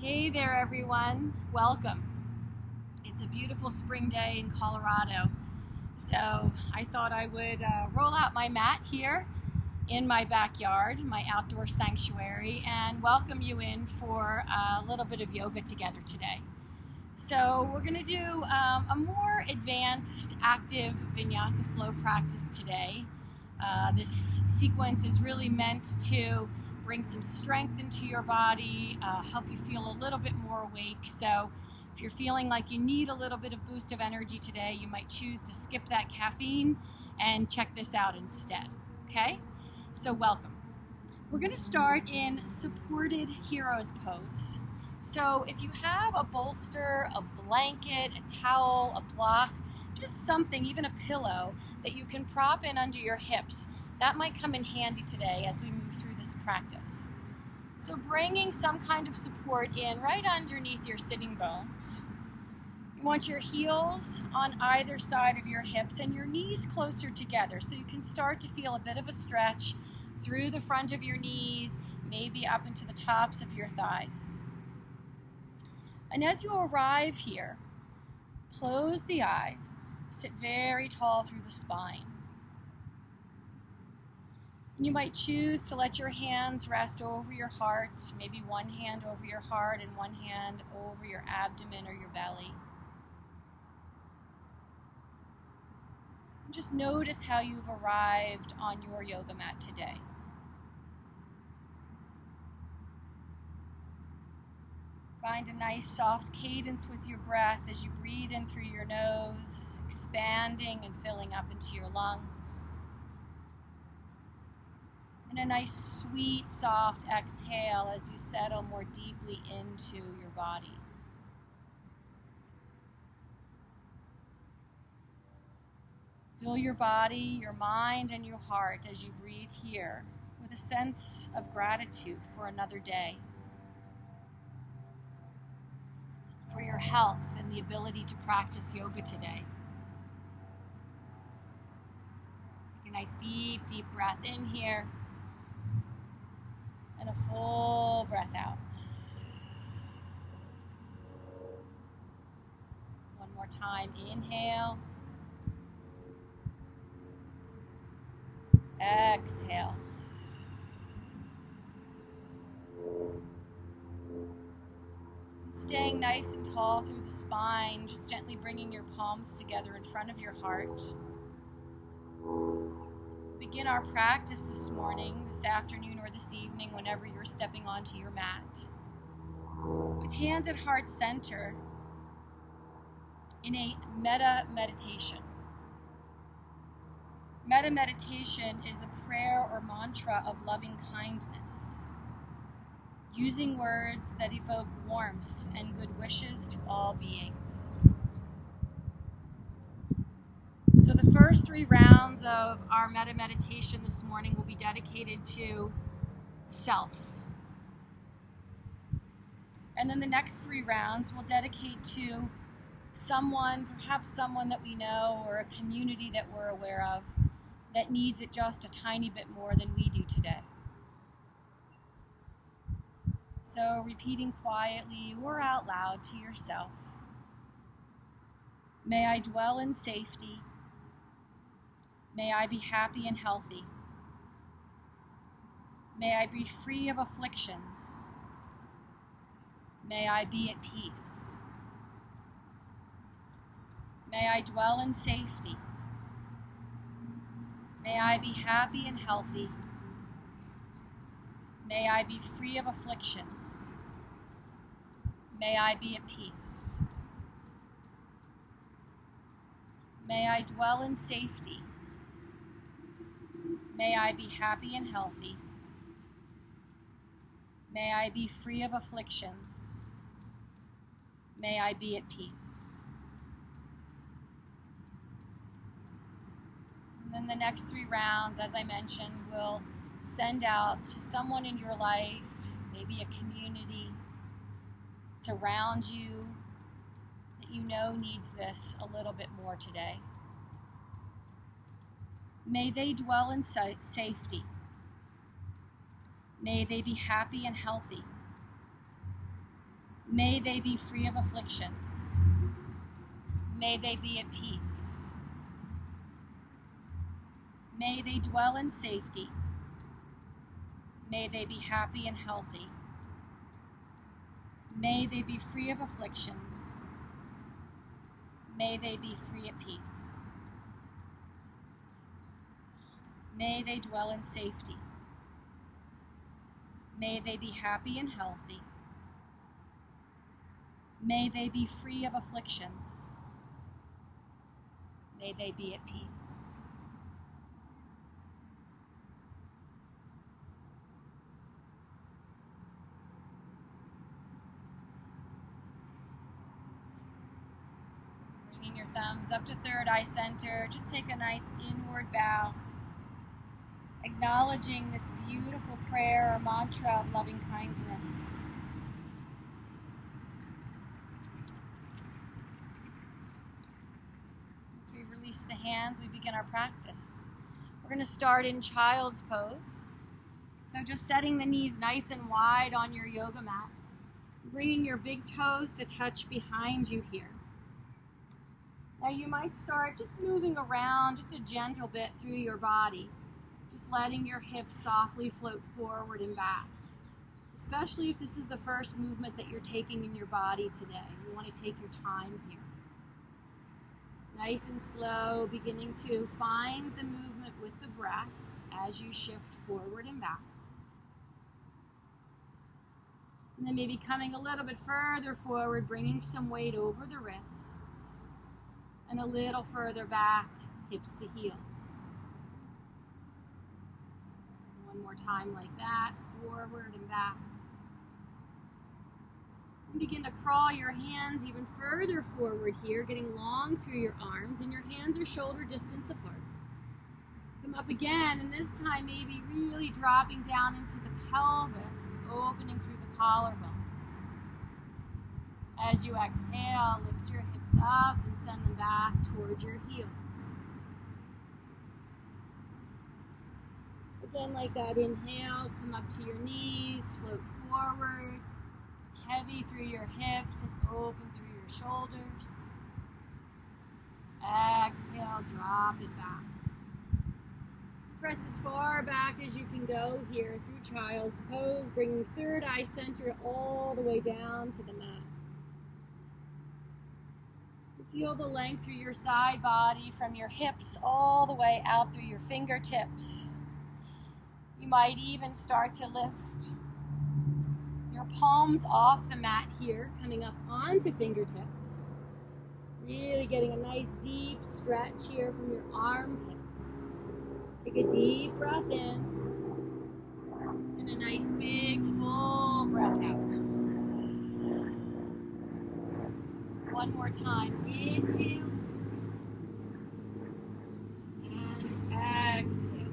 Hey there, everyone. Welcome. It's a beautiful spring day in Colorado. So I thought I would roll out my mat here in my backyard, my outdoor sanctuary, and welcome you in for a little bit of yoga together today. So we're going to do a more advanced active vinyasa flow practice today. This sequence is really meant to bring some strength into your body, help you feel a little bit more awake. So if you're feeling like you need a little bit of boost of energy today, you might choose to skip that caffeine and check this out instead. Okay? So welcome. We're going to start in supported hero's pose. So if you have a bolster, a blanket, a towel, a block, just something, even a pillow, that you can prop in under your hips, that might come in handy today as we move through this practice. So bringing some kind of support in right underneath your sitting bones. You want your heels on either side of your hips and your knees closer together so you can start to feel a bit of a stretch through the front of your knees, maybe up into the tops of your thighs. And as you arrive here, close the eyes, sit very tall through the spine. And you might choose to let your hands rest over your heart, maybe one hand over your heart and one hand over your abdomen or your belly. And just notice how you've arrived on your yoga mat today. Find a nice soft cadence with your breath as you breathe in through your nose, expanding and filling up into your lungs. And a nice sweet soft exhale as you settle more deeply into your body. Fill your body, your mind, and your heart as you breathe here with a sense of gratitude for another day, for your health and the ability to practice yoga today. Take a nice deep, deep breath in here and a full breath out. One more time, inhale. Exhale. Staying nice and tall through the spine, just gently bringing your palms together in front of your heart. Begin our practice this morning, this afternoon, or this evening, whenever you're stepping onto your mat, with hands at heart center in a metta meditation. Metta meditation is a prayer or mantra of loving kindness, using words that evoke warmth and good wishes to all beings. So the first 3 rounds of our metta meditation this morning will be dedicated to self. And then the next 3 rounds we'll dedicate to someone, perhaps someone that we know or a community that we're aware of that needs it just a tiny bit more than we do today. So repeating quietly or out loud to yourself. May I dwell in safety. May I be happy and healthy. May I be free of afflictions. May I be at peace. May I dwell in safety. May I be happy and healthy. May I be free of afflictions. May I be at peace. May I dwell in safety. May I be happy and healthy. May I be free of afflictions. May I be at peace. And then the next 3 rounds, as I mentioned, will send out to someone in your life, maybe a community that's around you that you know needs this a little bit more today. May they dwell in safety. May they be happy and healthy. May they be free of afflictions. May they be at peace. May they dwell in safety. May they be happy and healthy. May they be free of afflictions. May they be free at peace. May they dwell in safety. May they be happy and healthy. May they be free of afflictions. May they be at peace. Bringing your thumbs up to third eye center, just take a nice inward bow, acknowledging this beautiful prayer or mantra of loving kindness. As we release the hands, we begin our practice. We're going to start in child's pose. So just setting the knees nice and wide on your yoga mat, bringing your big toes to touch behind you here. Now you might start just moving around just a gentle bit through your body, just letting your hips softly float forward and back, especially if this is the first movement that you're taking in your body today. You want to take your time here. Nice and slow, beginning to find the movement with the breath as you shift forward and back. And then maybe coming a little bit further forward, bringing some weight over the wrists, and a little further back, hips to heels. One more time like that, forward and back. And begin to crawl your hands even further forward here, getting long through your arms, and your hands are shoulder distance apart. Come up again, and this time maybe really dropping down into the pelvis, opening through the collarbones. As you exhale, lift your hips up and send them back towards your heels. Again, like that, inhale, come up to your knees, float forward, heavy through your hips and open through your shoulders. Exhale, drop it back. Press as far back as you can go here through child's pose, bringing third eye center all the way down to the mat. Feel the length through your side body from your hips all the way out through your fingertips. You might even start to lift your palms off the mat here, coming up onto fingertips. Really getting a nice deep stretch here from your armpits. Take a deep breath in and a nice big full breath out. One more time. Inhale and exhale.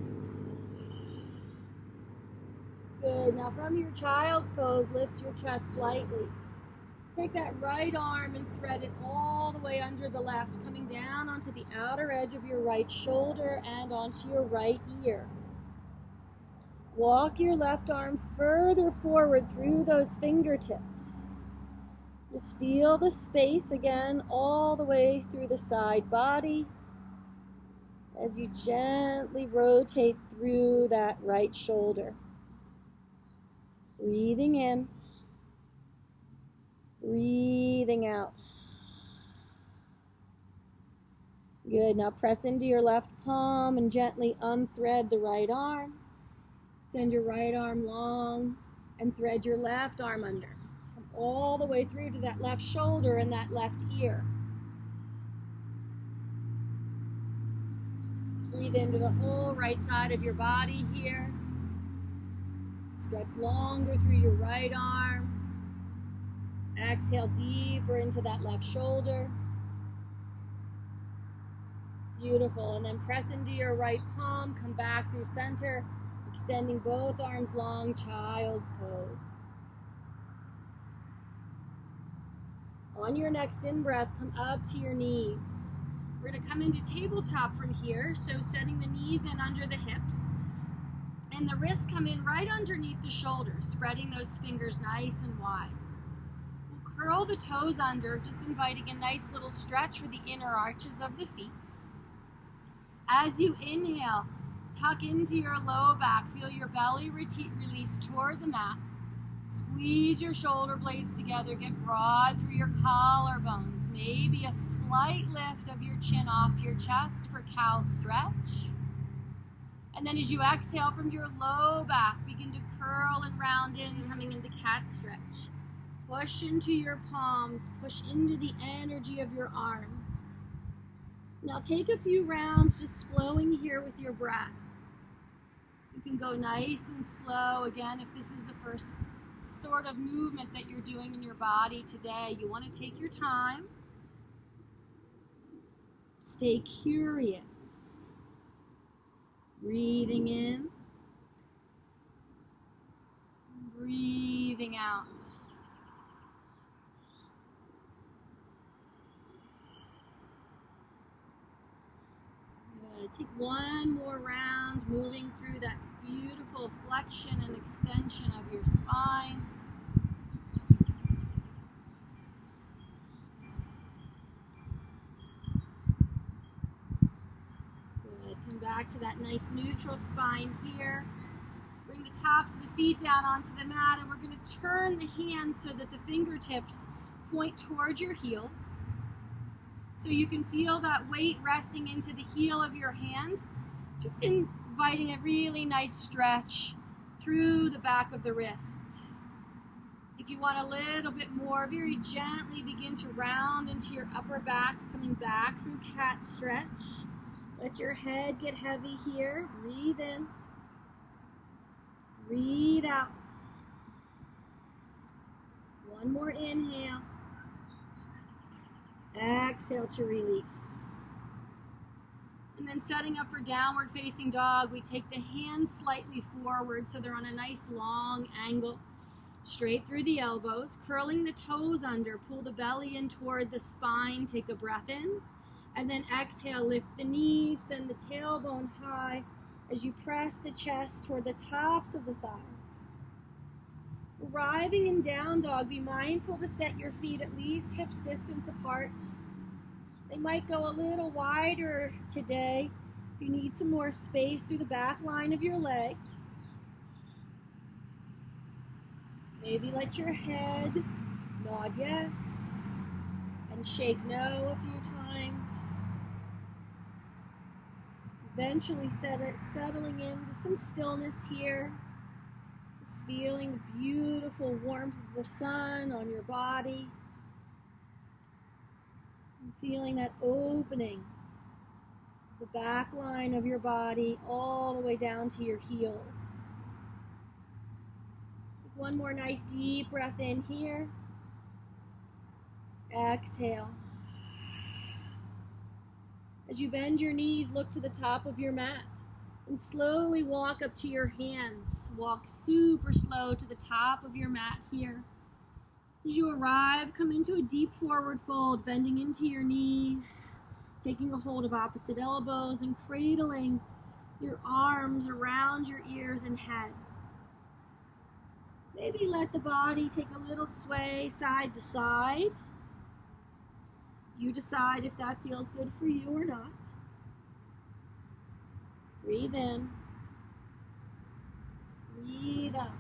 Good. Now from your child's pose, lift your chest slightly. Take that right arm and thread it all the way under the left, coming down onto the outer edge of your right shoulder and onto your right ear. Walk your left arm further forward through those fingertips. Just feel the space again all the way through the side body as you gently rotate through that right shoulder. Breathing in, breathing out. Good. Now press into your left palm and gently unthread the right arm. Send your right arm long and thread your left arm under. Come all the way through to that left shoulder and that left ear. Breathe into the whole right side of your body here. Stretch longer through your right arm. Exhale deeper into that left shoulder. Beautiful. And then press into your right palm. Come back through center. Extending both arms long, child's pose. On your next in-breath, come up to your knees. We're going to come into tabletop from here, so setting the knees in under the hips. And the wrists come in right underneath the shoulders, spreading those fingers nice and wide. We'll Curl the toes under, just inviting a nice little stretch for the inner arches of the feet. As you inhale, tuck into your low back. Feel your belly release toward the mat. Squeeze your shoulder blades together. Get broad through your collarbones. Maybe a slight lift of your chin off your chest for cow stretch. And then as you exhale from your low back, begin to curl and round in, coming into cat stretch. Push into your palms. Push into the energy of your arms. Now take a few rounds just flowing here with your breath. You can go nice and slow. Again, if this is the first sort of movement that you're doing in your body today, you want to take your time. Stay curious. Breathing in. Breathing out. Take one more round, moving through that beautiful flexion and extension of your spine. Good. Come back to that nice neutral spine here. Bring the tops of the feet down onto the mat, and we're going to turn the hands so that the fingertips point towards your heels. So you can feel that weight resting into the heel of your hand, just inviting a really nice stretch through the back of the wrists. If you want a little bit more, very gently begin to round into your upper back, coming back through cat stretch. Let your head get heavy here. Breathe in. Breathe out. One more inhale. Exhale to release. And then setting up for downward facing dog, we take the hands slightly forward so they're on a nice long angle, straight through the elbows, curling the toes under, pull the belly in toward the spine, take a breath in, and then exhale, lift the knees, send the tailbone high as you press the chest toward the tops of the thighs. Arriving in down dog, be mindful to set your feet at least hips distance apart. They might go a little wider today if you need some more space through the back line of your legs. Maybe let your head nod yes and shake no a few times. Eventually settling into some stillness here. Feeling the beautiful warmth of the sun on your body. And feeling that opening, the back line of your body all the way down to your heels. Take one more nice deep breath in here. Exhale. As you bend your knees, look to the top of your mat and slowly walk up to your hands. Walk super slow to the top of your mat here. As you arrive, come into a deep forward fold, bending into your knees, taking a hold of opposite elbows and cradling your arms around your ears and head. Maybe let the body take a little sway side to side. You decide if that feels good for you or not. Breathe in. Breathe out.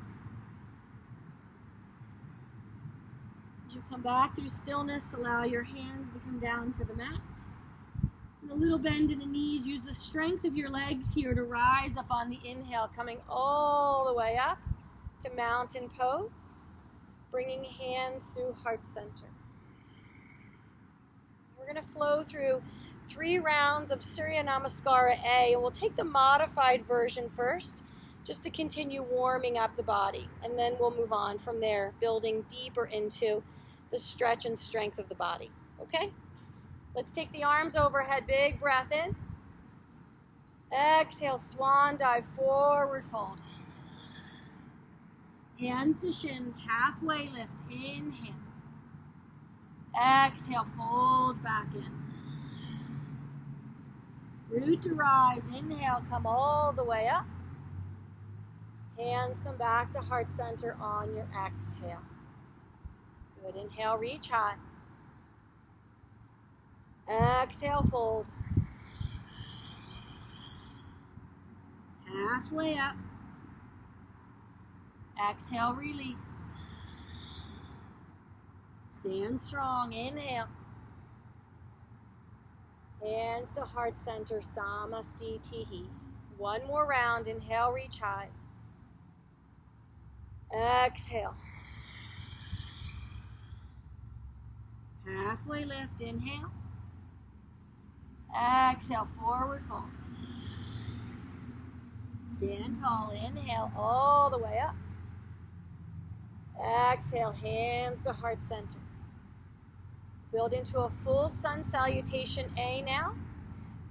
As you come back through stillness, allow your hands to come down to the mat. And a little bend in the knees. Use the strength of your legs here to rise up on the inhale, coming all the way up to mountain pose. Bringing hands through heart center. We're going to flow through 3 rounds of Surya Namaskara A, and we'll take the modified version first, just to continue warming up the body, and then we'll move on from there, building deeper into the stretch and strength of the body. Okay? Let's take the arms overhead, big breath in. Exhale, swan dive, forward fold. Hands to shins, halfway lift, inhale. Exhale, fold back in. Root to rise, inhale, come all the way up. Hands come back to heart center on your exhale. Good, inhale, reach high. Exhale, fold. Halfway up. Exhale, release. Stand strong, inhale. Hands to heart center, Samasti Tihi. One more round, inhale, reach high. Exhale. Halfway lift, inhale. Exhale, forward fold. Stand tall, inhale all the way up. Exhale, hands to heart center. Build into a full sun salutation A now.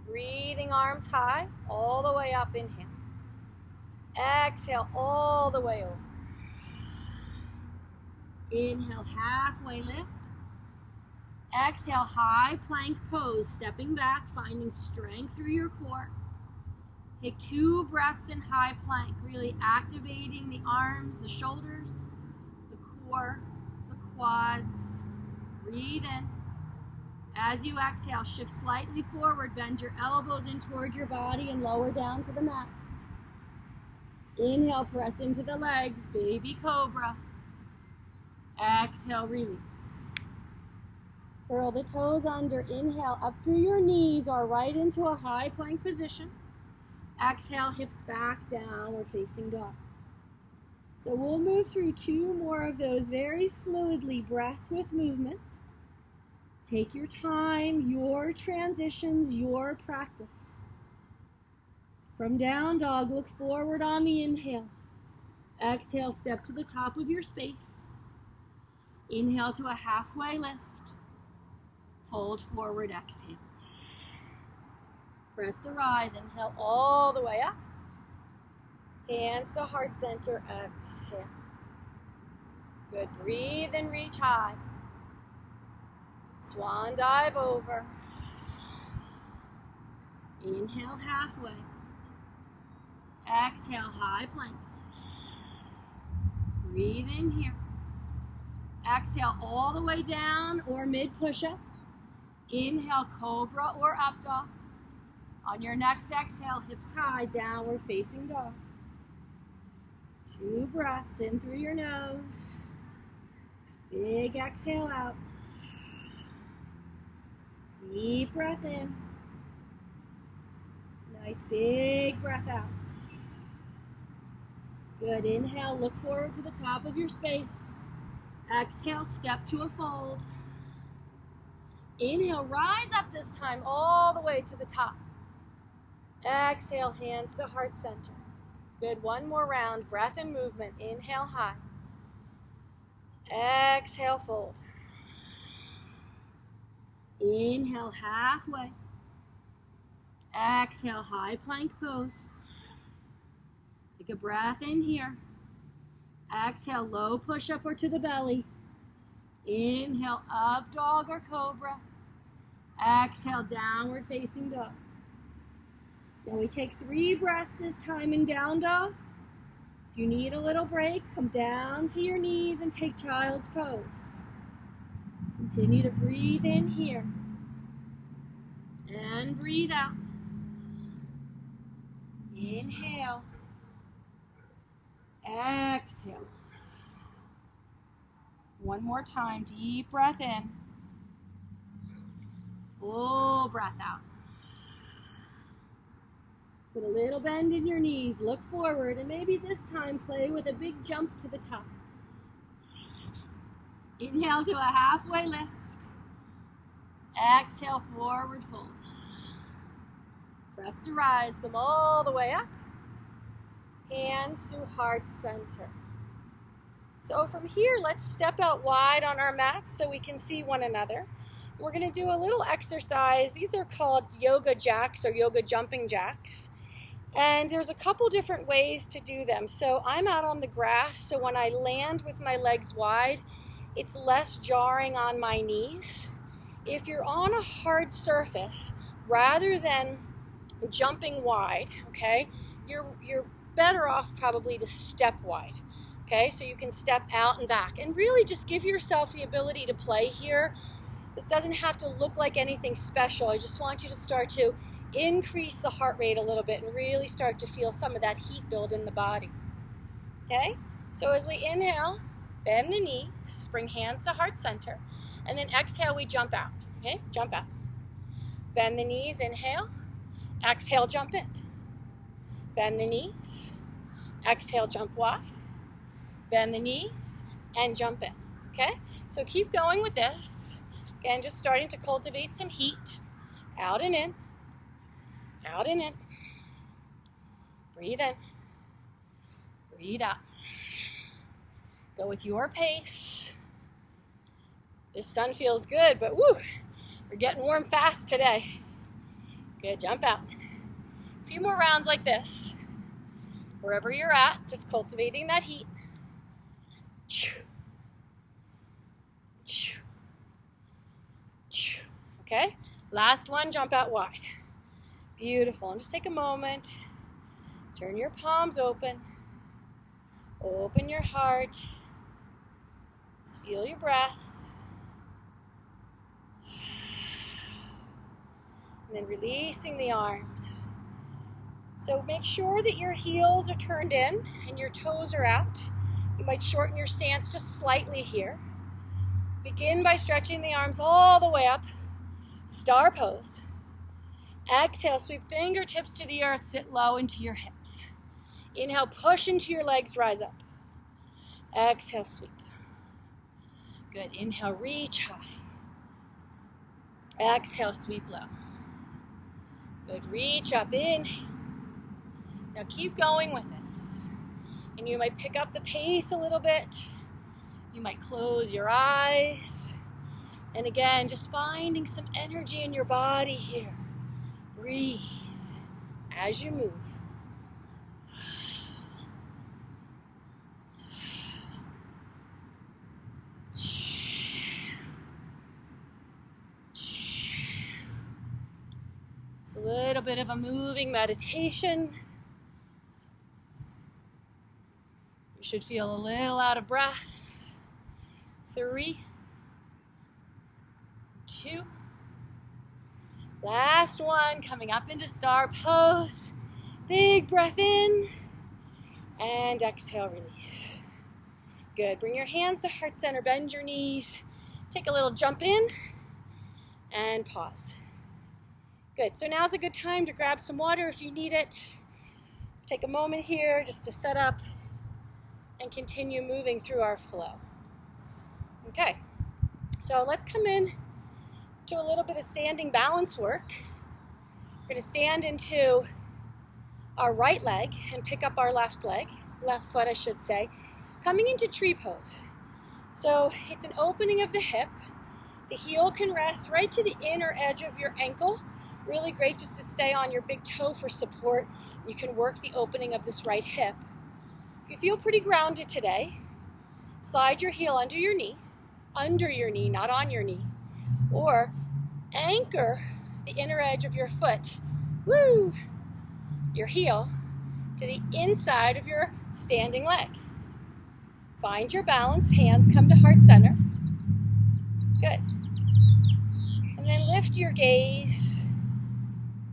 Breathing arms high, all the way up, inhale. Exhale, all the way over. Inhale, halfway lift. Exhale, high plank pose, stepping back, finding strength through your core. Take 2 breaths in high plank, really activating the arms, the shoulders, the core, the quads. Breathe in. As you exhale, shift slightly forward, bend your elbows in towards your body and lower down to the mat. Inhale, press into the legs, baby cobra. Exhale, release. Curl the toes under, inhale up through your knees or right into a high plank position. Exhale, hips back, downward facing dog. So we'll move through 2 more of those very fluidly, breath with movement. Take your time, your transitions, your practice. From down dog, look forward on the inhale. Exhale, step to the top of your space. Inhale to a halfway lift. Fold forward, exhale. Press to rise, inhale all the way up. Hands to heart center, exhale. Good, breathe and reach high. Swan dive over. Inhale halfway. Exhale, high plank. Breathe in here. Exhale all the way down or mid push-up. Inhale, cobra or up dog. On your next exhale, hips high, downward facing dog. 2 breaths in through your nose. Big exhale out. Deep breath in. Nice big breath out. Good, inhale, look forward to the top of your space. Exhale, step to a fold. Inhale, rise up this time all the way to the top. Exhale, hands to heart center. Good, 1 more round, breath and movement. Inhale, high. Exhale, fold. Inhale, halfway. Exhale, high plank pose. Take a breath in here. Exhale, low push-up or to the belly. Inhale, up dog or cobra. Exhale, downward facing dog. Now we take 3 breaths this time in down dog. If you need a little break, come down to your knees and take child's pose. Continue to breathe in here. And breathe out. Inhale. Exhale. 1 more time, deep breath in. Full breath out. Put a little bend in your knees, look forward, and maybe this time play with a big jump to the top. Inhale to a halfway lift. Exhale, forward fold. Press to rise, come all the way up. Hands to heart center. So from here, let's step out wide on our mats so we can see one another. We're going to do a little exercise. These are called yoga jacks or yoga jumping jacks. And there's a couple different ways to do them. So I'm out on the grass, so when I land with my legs wide, it's less jarring on my knees. If you're on a hard surface, rather than jumping wide, okay, you're better off probably to step wide. Okay, so you can step out and back. And really just give yourself the ability to play here. This doesn't have to look like anything special. I just want you to start to increase the heart rate a little bit and really start to feel some of that heat build in the body. Okay, so as we inhale, bend the knees, bring hands to heart center, and then exhale, we jump out. Okay, jump out. Bend the knees, inhale, exhale, jump in. Bend the knees, exhale, jump wide. Bend the knees and jump in. Okay, so keep going with this. Again, just starting to cultivate some heat. Out and in. Out and in. Breathe in. Breathe out. Go with your pace. This sun feels good, but woo, we're getting warm fast today. Good, jump out. A few more rounds like this. Wherever you're at, just cultivating that heat. Okay, last one, jump out wide. Beautiful, and just take a moment. Turn your palms open. Open your heart. Just feel your breath. And then releasing the arms. So make sure that your heels are turned in and your toes are out. You might shorten your stance just slightly here. Begin by stretching the arms all the way up. Star pose. Exhale, sweep fingertips to the earth, sit low into your hips. Inhale, push into your legs, rise up. Exhale, sweep. Good, inhale, reach high. Exhale, sweep low. Good, reach up, inhale. Now keep going with this. And you might pick up the pace a little bit. You might close your eyes. And again, just finding some energy in your body here. Breathe as you move. It's a little bit of a moving meditation. You should feel a little out of breath. 3, 2. Last one, coming up into star pose. Big breath in and exhale, release. Good, bring your hands to heart center, bend your knees. Take a little jump in and pause. Good, so now's a good time to grab some water if you need it. Take a moment here just to set up and continue moving through our flow. Okay, so let's come in to a little bit of standing balance work. We're going to stand into our right leg and pick up our left foot I should say, coming into tree pose. So it's an opening of the hip. The heel can rest right to the inner edge of your ankle. Really great just to stay on your big toe for support. You can work the opening of this right hip. If you feel pretty grounded today, slide your heel under your knee, not on your knee. Or anchor the inner edge of your foot, your heel, to the inside of your standing leg. Find your balance, hands come to heart center. Good. And then lift your gaze,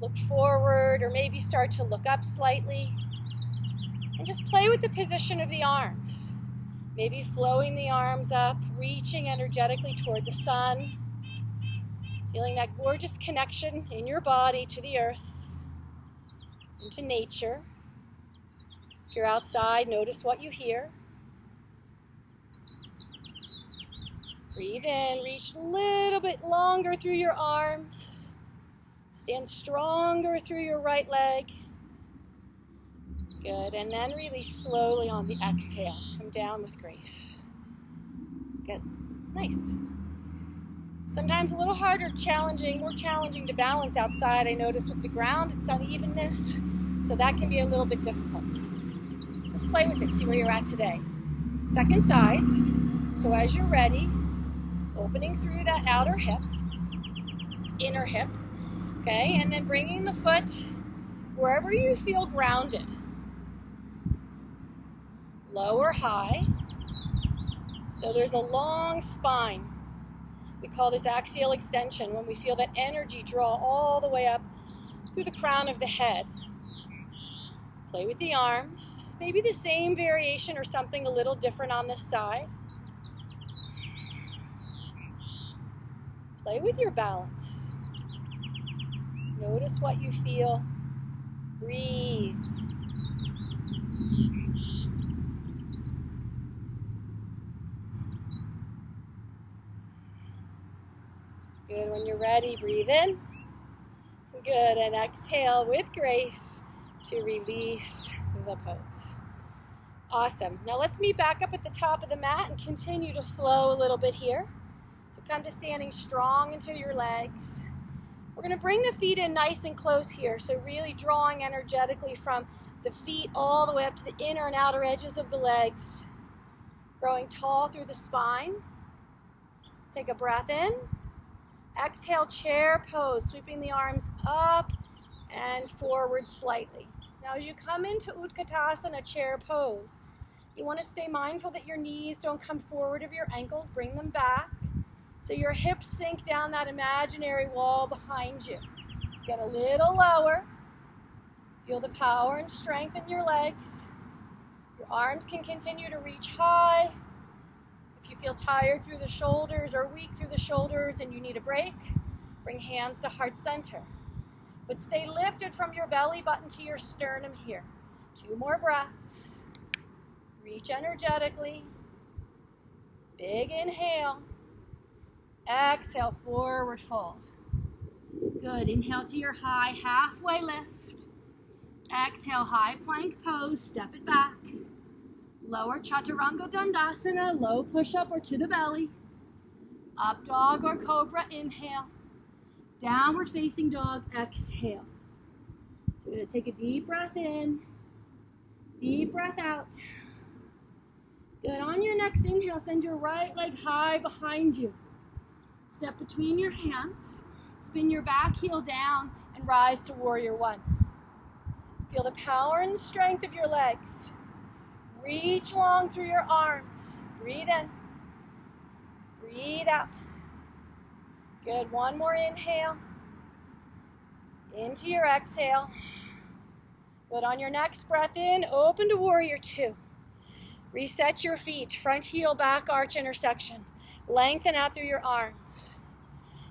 look forward, or maybe start to look up slightly. And just play with the position of the arms. Maybe flowing the arms up, reaching energetically toward the sun. Feeling that gorgeous connection in your body to the earth, into nature. If you're outside, notice what you hear. Breathe in, reach a little bit longer through your arms. Stand stronger through your right leg. Good, and then release slowly on the exhale. Come down with grace. Good, nice. Sometimes a little harder, more challenging to balance outside. I notice with the ground, it's unevenness, so that can be a little bit difficult. Just play with it, see where you're at today. Second side, so as you're ready, opening through that outer hip, inner hip, okay, and then bringing the foot wherever you feel grounded. lower high. So there's a long spine. We call this axial extension when we feel that energy draw all the way up through the crown of the head. Play with the arms. Maybe the same variation or something a little different on this side. Play with your balance. Notice what you feel. Breathe. Good. When you're ready, breathe in. Good. And exhale with grace to release the pose. Awesome. Now let's meet back up at the top of the mat and continue to flow a little bit here. So come to standing strong into your legs. We're going to bring the feet in nice and close here. So really drawing energetically from the feet all the way up to the inner and outer edges of the legs. Growing tall through the spine. Take a breath in. Exhale, chair pose, sweeping the arms up and forward slightly. Now as you come into Utkatasana, chair pose, you want to stay mindful that your knees don't come forward of your ankles. Bring them back so your hips sink down that imaginary wall behind you. Get a little lower. Feel the power and strength in your legs. Your arms can continue to reach high. If you feel tired through the shoulders or weak through the shoulders and you need a break, bring hands to heart center. But stay lifted from your belly button to your sternum here. 2 more breaths. Reach energetically. Big inhale. Exhale, forward fold. Good. Inhale to your high halfway lift. Exhale, high plank pose. Step it back. Lower Chaturanga Dandasana, low push-up or to the belly. Up dog or cobra, inhale. Downward facing dog, exhale. So we're going to take a deep breath in. Deep breath out. Good. On your next inhale, send your right leg high behind you. Step between your hands. Spin your back heel down and rise to warrior 1. Feel the power and strength of your legs. Reach long through your arms. Breathe in. Breathe out. Good. 1 more inhale. Into your exhale. Good. On your next breath in, open to warrior 2. Reset your feet. Front heel, back arch intersection. Lengthen out through your arms.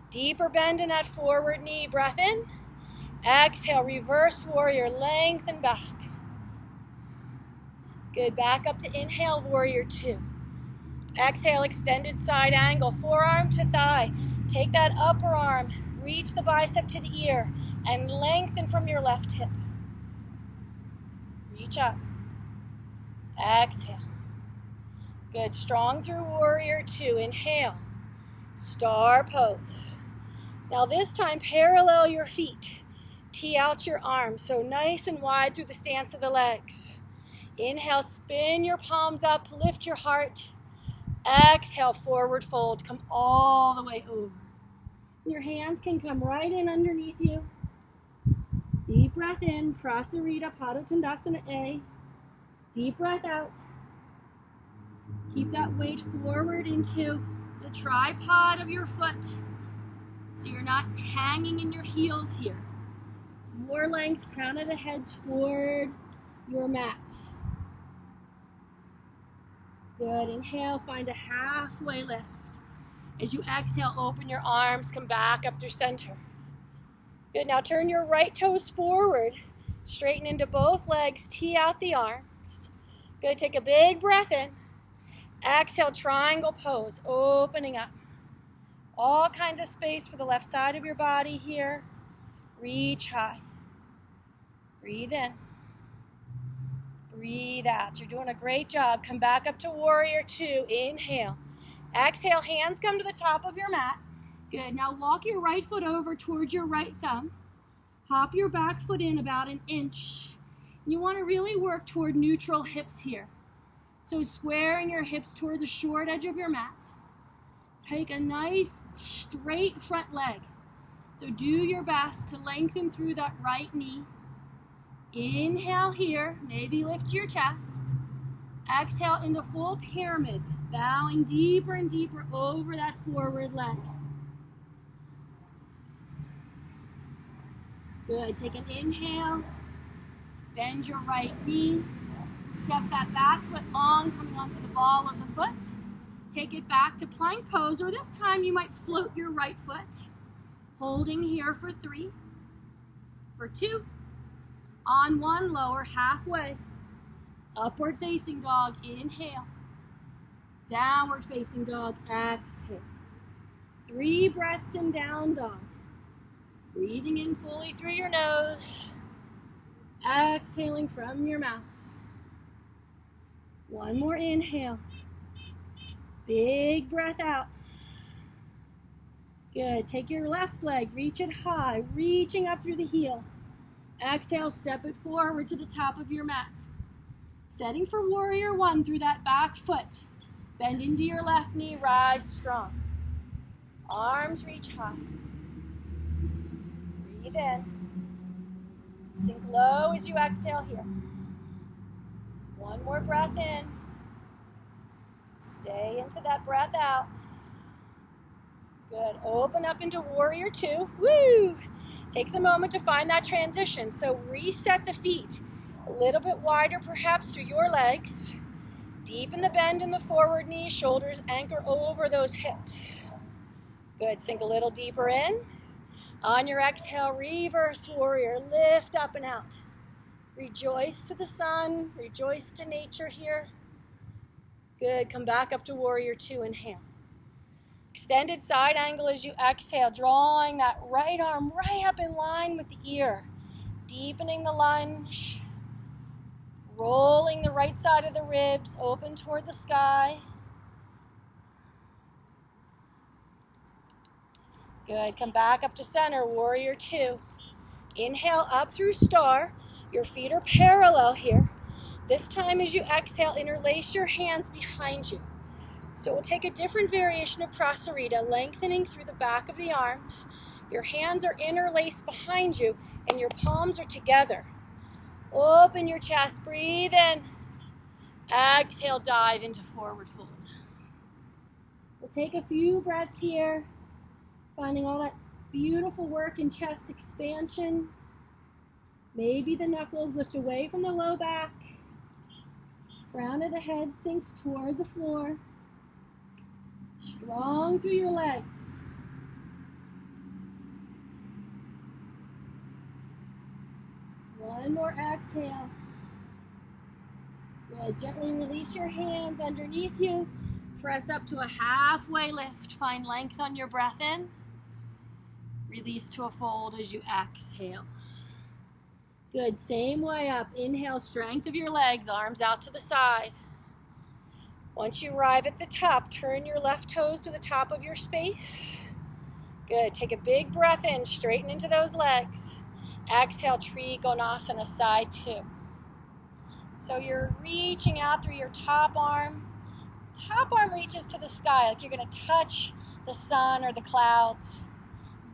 Deeper bend in that forward knee. Breath in. Exhale. Reverse warrior. Lengthen back. Good. Back up to inhale, warrior 2. Exhale, extended side angle, forearm to thigh. Take that upper arm, reach the bicep to the ear, and lengthen from your left hip. Reach up. Exhale. Good. Strong through warrior 2. Inhale. Star pose. Now this time, parallel your feet. Tee out your arms, so nice and wide through the stance of the legs. Inhale, spin your palms up, lift your heart. Exhale, forward fold. Come all the way over. Your hands can come right in underneath you. Deep breath in, Prasarita, Padotandasana A. Deep breath out. Keep that weight forward into the tripod of your foot so you're not hanging in your heels here. More length, crown of the head toward your mat. Good. Inhale, find a halfway lift. As you exhale, open your arms, come back up through center. Good. Now turn your right toes forward. Straighten into both legs. Tee out the arms. Good. Take a big breath in. Exhale, triangle pose, opening up. All kinds of space for the left side of your body here. Reach high. Breathe in. Breathe out. You're doing a great job. Come back up to warrior 2. Inhale. Exhale, hands come to the top of your mat. Good. Now walk your right foot over towards your right thumb. Hop your back foot in about 1 inch. You want to really work toward neutral hips here. So squaring your hips toward the short edge of your mat. Take a nice straight front leg. So do your best to lengthen through that right knee. Inhale here, maybe lift your chest. Exhale into full pyramid, bowing deeper and deeper over that forward leg. Good, take an inhale, bend your right knee, step that back foot long, coming onto the ball of the foot. Take it back to plank pose, or this time you might float your right foot. Holding here for 3, for 2, on 1, lower halfway. Upward facing dog, inhale. Downward facing dog, exhale. 3 breaths in down dog. Breathing in fully through your nose. Exhaling from your mouth. 1 more inhale. Big breath out. Good. Take your left leg, reach it high, reaching up through the heel. Exhale, step it forward to the top of your mat. Setting for warrior 1 through that back foot. Bend into your left knee, rise strong. Arms reach high. Breathe in. Sink low as you exhale here. 1 more breath in. Stay into that breath out. Good. Open up into warrior 2. Woo! Takes a moment to find that transition. So reset the feet. A little bit wider perhaps through your legs. Deepen the bend in the forward knee. Shoulders anchor over those hips. Good. Sink a little deeper in. On your exhale, reverse warrior. Lift up and out. Rejoice to the sun. Rejoice to nature here. Good. Come back up to warrior 2. Inhale. Extended side angle as you exhale, drawing that right arm right up in line with the ear. Deepening the lunge. Rolling the right side of the ribs, open toward the sky. Good. Come back up to center, warrior 2. Inhale up through star. Your feet are parallel here. This time as you exhale, interlace your hands behind you. So we'll take a different variation of Prasarita, lengthening through the back of the arms. Your hands are interlaced behind you and your palms are together. Open your chest, breathe in. Exhale, dive into forward fold. We'll take a few breaths here, finding all that beautiful work in chest expansion. Maybe the knuckles lift away from the low back. Crown of the head sinks toward the floor. Strong through your legs. One more exhale. Good. Gently release your hands underneath you. Press up to a halfway lift. Find length on your breath in. Release to a fold as you exhale. Good. Same way up. Inhale, strength of your legs, arms out to the side. Once you arrive at the top, turn your left toes to the top of your space. Good. Take a big breath in, straighten into those legs. Exhale, Trikonasana, side 2. So you're reaching out through your top arm. Top arm reaches to the sky, like you're going to touch the sun or the clouds.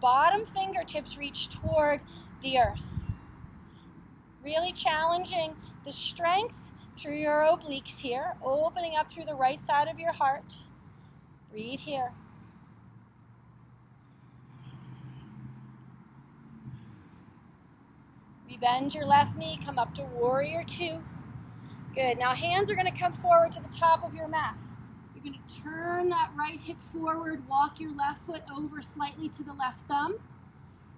Bottom fingertips reach toward the earth. Really challenging the strength through your obliques here, opening up through the right side of your heart. Breathe here. Rebend your left knee, come up to warrior 2. Good. Now hands are going to come forward to the top of your mat. You're going to turn that right hip forward, walk your left foot over slightly to the left thumb,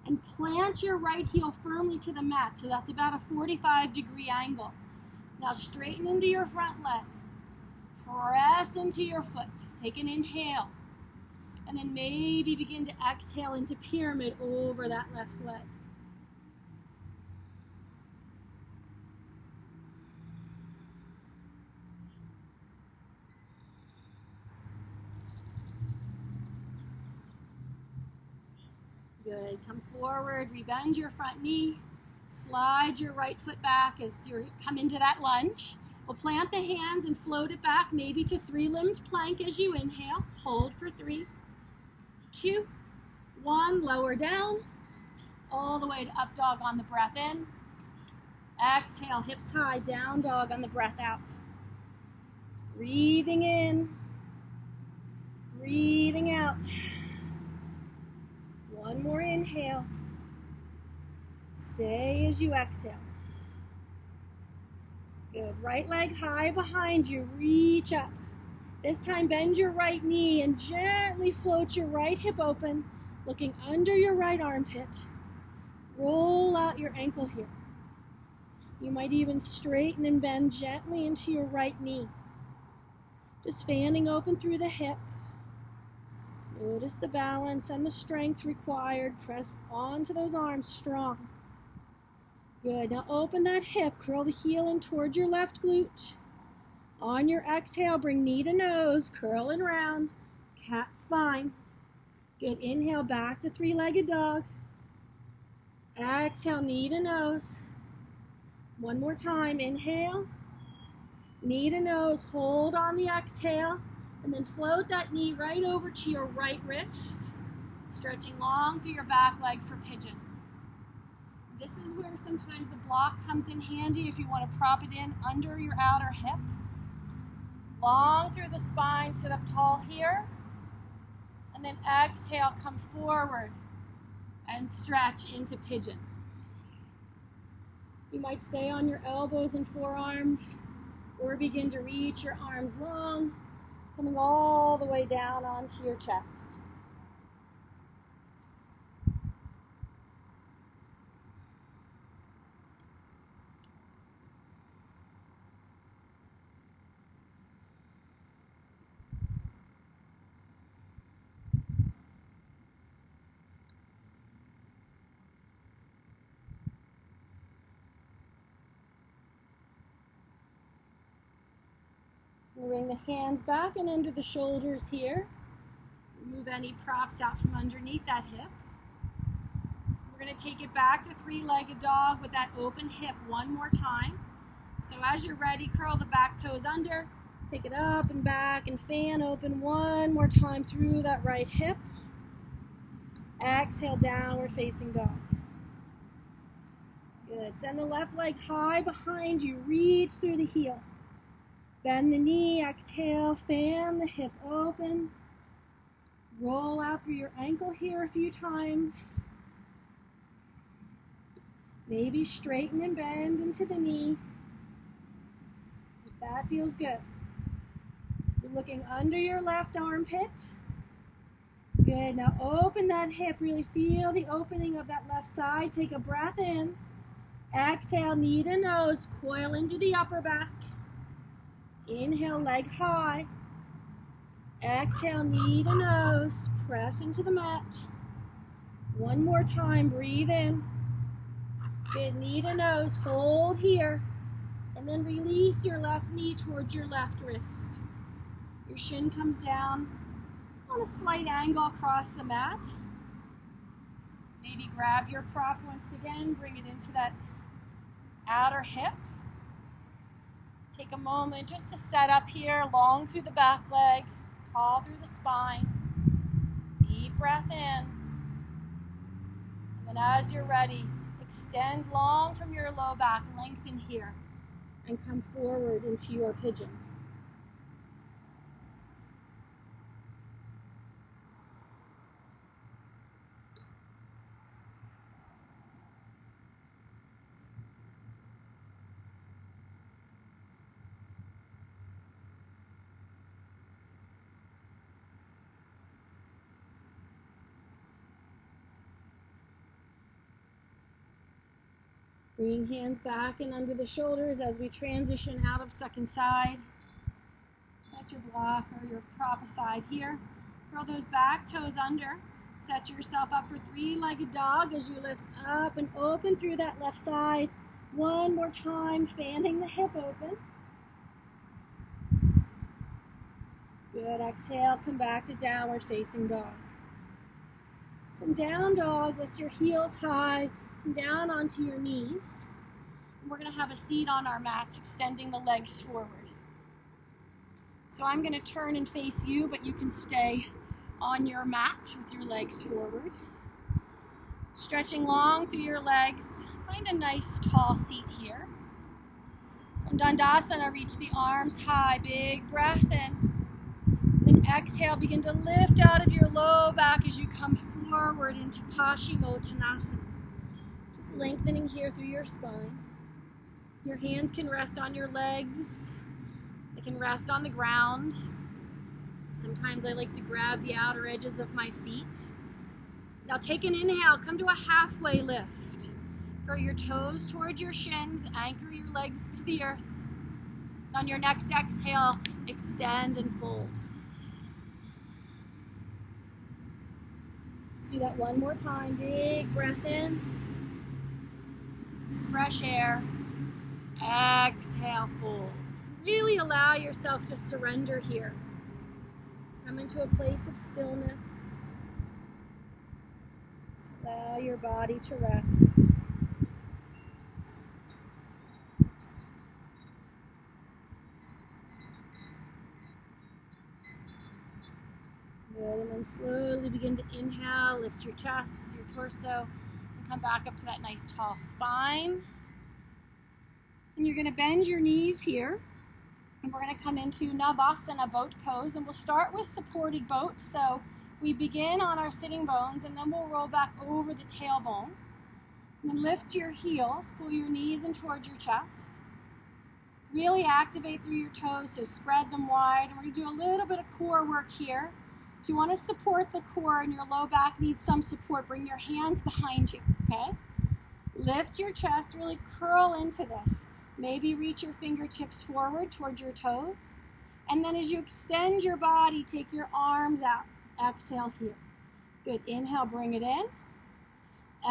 and plant your right heel firmly to the mat. So that's about a 45-degree angle. Now straighten into your front leg. Press into your foot. Take an inhale. And then maybe begin to exhale into pyramid over that left leg. Good. Come forward, rebend your front knee. Slide your right foot back as you come into that lunge. We'll plant the hands and float it back, maybe to 3-limbed plank as you inhale. Hold for 3, 2, 1. Lower down, all the way to up dog on the breath in. Exhale, hips high, down dog on the breath out. Breathing in, breathing out. One more inhale. Stay as you exhale. Good. Right leg high behind you. Reach up. This time bend your right knee and gently float your right hip open, looking under your right armpit. Roll out your ankle here. You might even straighten and bend gently into your right knee. Just fanning open through the hip. Notice the balance and the strength required. Press onto those arms strong. Good. Now open that hip. Curl the heel in towards your left glute. On your exhale, bring knee to nose. Curl and round. Cat spine. Good. Inhale back to three-legged dog. Exhale, knee to nose. One more time. Inhale. Knee to nose. Hold on the exhale. And then float that knee right over to your right wrist. Stretching long through your back leg for pigeon. This is where sometimes a block comes in handy if you want to prop it in under your outer hip. Long through the spine, sit up tall here. And then exhale, come forward and stretch into pigeon. You might stay on your elbows and forearms or begin to reach your arms long, coming all the way down onto your chest. Bring the hands back and under the shoulders here. Remove any props out from underneath that hip. We're going to take it back to three-legged dog with that open hip one more time. So as you're ready, curl the back toes under, take it up and back and fan open one more time through that right hip. Exhale, downward facing dog. Good. Send the left leg high behind you. Reach through the heel. Bend the knee, exhale, fan the hip open. Roll out through your ankle here a few times. Maybe straighten and bend into the knee. If that feels good. You're looking under your left armpit. Good, now open that hip. Really feel the opening of that left side. Take a breath in. Exhale, knee to nose, coil into the upper back. Inhale, leg high. Exhale, knee to nose. Press into the mat. One more time, breathe in. Good, knee to nose, hold here. And then release your left knee towards your left wrist. Your shin comes down on a slight angle across the mat. Maybe grab your prop once again, bring it into that outer hip. Take a moment just to set up here, long through the back leg, tall through the spine. Deep breath in. And then as you're ready, extend long from your low back, lengthen here, and come forward into your pigeon. Bring hands back and under the shoulders as we transition out of second side. Set your block or your prop aside here. Curl those back toes under. Set yourself up for three-legged dog as you lift up and open through that left side. One more time, fanning the hip open. Good, exhale, come back to downward facing dog. From down dog, lift your heels high. Down onto your knees. And we're going to have a seat on our mats, extending the legs forward. So I'm going to turn and face you, but you can stay on your mat with your legs forward. Stretching long through your legs. Find a nice tall seat here. From Dandasana, reach the arms high, big breath in. Then exhale, begin to lift out of your low back as you come forward into Paschimottanasana. Just lengthening here through your spine. Your hands can rest on your legs. They can rest on the ground. Sometimes I like to grab the outer edges of my feet. Now take an inhale, come to a halfway lift. Curl your toes towards your shins, anchor your legs to the earth. On your next exhale, extend and fold. Let's do that one more time. Big breath in. It's fresh air. Exhale, fold. Really allow yourself to surrender here. Come into a place of stillness. Allow your body to rest. Good, and then slowly begin to inhale, lift your chest, your torso, and come back up to that nice tall spine. And you're going to bend your knees here, and we're going to come into Navasana boat pose, and we'll start with supported boat. So we begin on our sitting bones, and then we'll roll back over the tailbone. And then lift your heels, pull your knees in towards your chest. Really activate through your toes, so spread them wide. And we're going to do a little bit of core work here. If you want to support the core and your low back needs some support, bring your hands behind you, okay? Lift your chest, really curl into this. Maybe reach your fingertips forward towards your toes. And then as you extend your body, take your arms out. Exhale here. Good. Inhale, bring it in.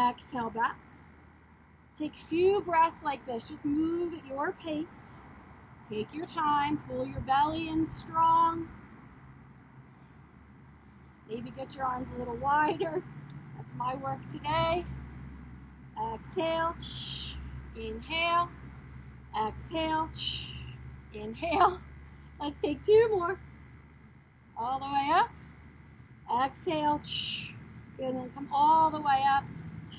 Exhale back. Take a few breaths like this. Just move at your pace. Take your time. Pull your belly in strong. Maybe get your arms a little wider. That's my work today. Exhale. Inhale. Exhale. Inhale. Let's take two more. All the way up. Exhale. Good. And then come all the way up.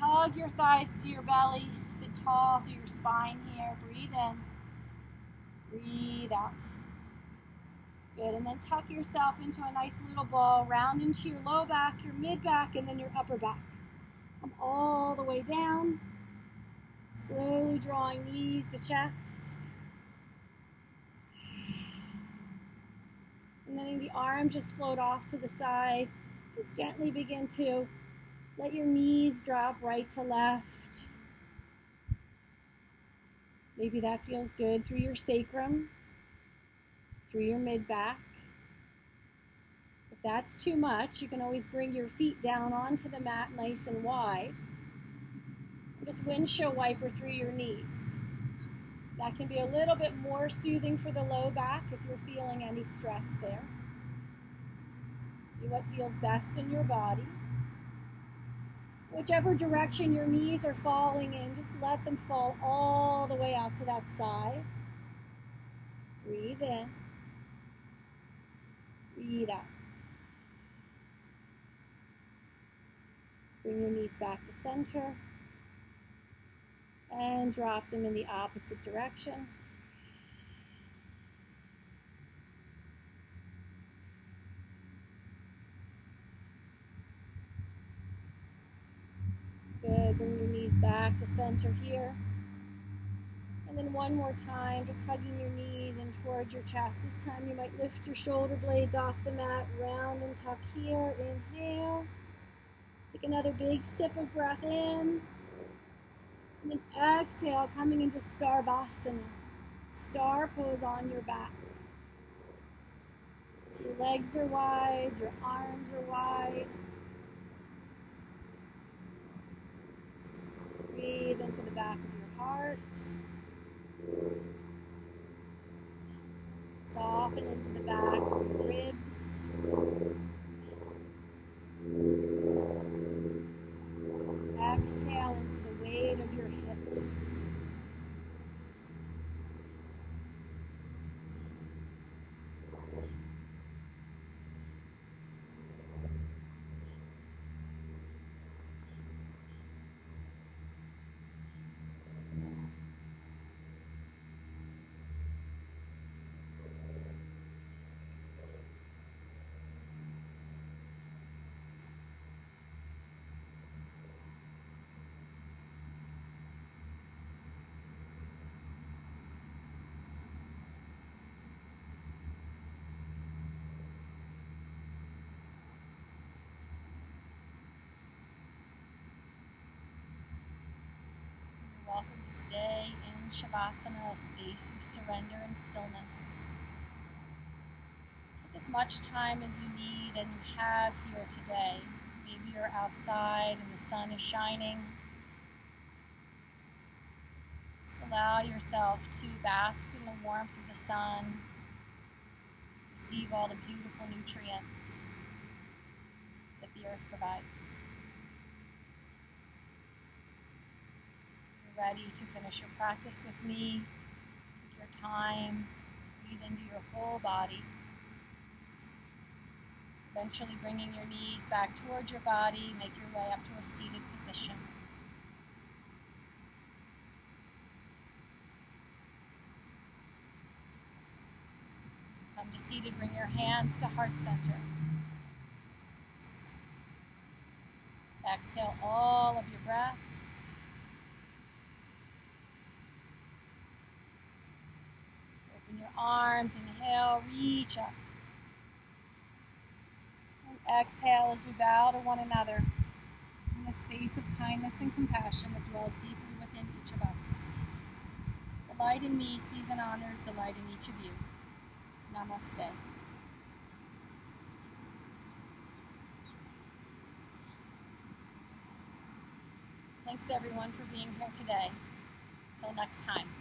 Hug your thighs to your belly. Sit tall through your spine here. Breathe in. Breathe out. Good. And then tuck yourself into a nice little ball. Round into your low back, your mid back, and then your upper back. Come all the way down. Slowly drawing knees to chest. And letting the arms just float off to the side. Just gently begin to let your knees drop right to left. Maybe that feels good through your sacrum, through your mid-back. If that's too much, you can always bring your feet down onto the mat nice and wide. Just windshield wiper through your knees. That can be a little bit more soothing for the low back if you're feeling any stress there. Do what feels best in your body. Whichever direction your knees are falling in, just let them fall all the way out to that side. Breathe in. Breathe out. Bring your knees back to center. And drop them in the opposite direction. Good. Bring your knees back to center here. And then one more time, just hugging your knees in towards your chest. This time you might lift your shoulder blades off the mat, round and tuck here. Inhale. Take another big sip of breath in. And then exhale, coming into Starvasana. Star pose on your back. So your legs are wide, your arms are wide. Breathe into the back of your heart. Soften into the back of your ribs. Exhale into the weight of your hips. Stay in Shavasana, a space of surrender and stillness. Take as much time as you need and you have here today. Maybe you're outside and the sun is shining. Just allow yourself to bask in the warmth of the sun. Receive all the beautiful nutrients that the earth provides. If you're ready to finish your practice with me, take your time, breathe into your whole body. Eventually bringing your knees back towards your body, make your way up to a seated position. Come to seated, bring your hands to heart center. Exhale all of your breath. Open your arms, inhale, reach up. And exhale as we bow to one another in a space of kindness and compassion that dwells deeply within each of us. The light in me sees and honors the light in each of you. Namaste. Thanks everyone for being here today. Till next time.